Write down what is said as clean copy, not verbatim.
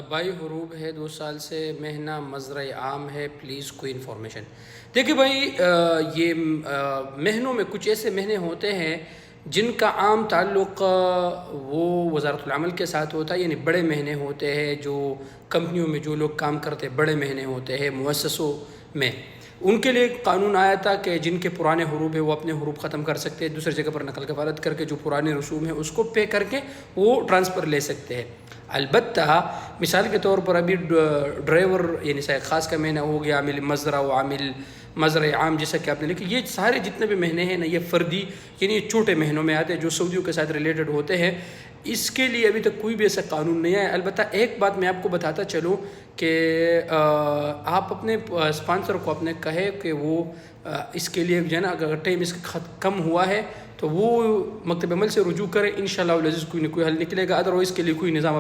By حروب ہے 2 سال سے مہنہ مزرعہ عام ہے، پلیز کوئی انفارمیشن۔ دیکھیے بھائی، یہ مہنوں میں کچھ ایسے مہینے ہوتے ہیں جن کا عام تعلق وہ وزارت العمل کے ساتھ ہوتا ہے، یعنی بڑے مہینے ہوتے ہیں جو کمپنیوں میں جو لوگ کام کرتے ہیں، بڑے مہینے ہوتے ہیں مؤسسوں میں، ان کے لیے ایک قانون آیا تھا کہ جن کے پرانے حروب ہیں وہ اپنے حروب ختم کر سکتے ہیں، دوسری جگہ پر نقل کفالت کر کے جو پرانے رسوم ہیں اس کو پے کر کے وہ ٹرانسفر لے سکتے ہیں۔ البتہ مثال کے طور پر ابھی ڈرائیور یعنی خاص کا مہینہ ہو گیا، عامل مزرعہ و عامل مزرعہ عام جیسا کہ آپ نے لکھی، یہ سارے جتنے بھی مہینے ہیں نا یہ فردی یعنی یہ چھوٹے مہینوں میں آتے ہیں جو سعودیوں کے ساتھ ریلیٹڈ ہوتے ہیں۔ اس کے لیے ابھی تک کوئی بھی ایسا قانون نہیں ہے۔ البتہ ایک بات میں آپ کو بتاتا چلوں کہ آپ اپنے اسپانسر کو اپنے کہے کہ وہ اس کے لیے جو ہے نا اگر ٹائم اس کا کم ہوا ہے تو وہ مکتب عمل سے رجوع کرے، انشاءاللہ العزیز کوئی نہ کوئی حل نکلے گا، ادروائز کے لیے کوئی نظام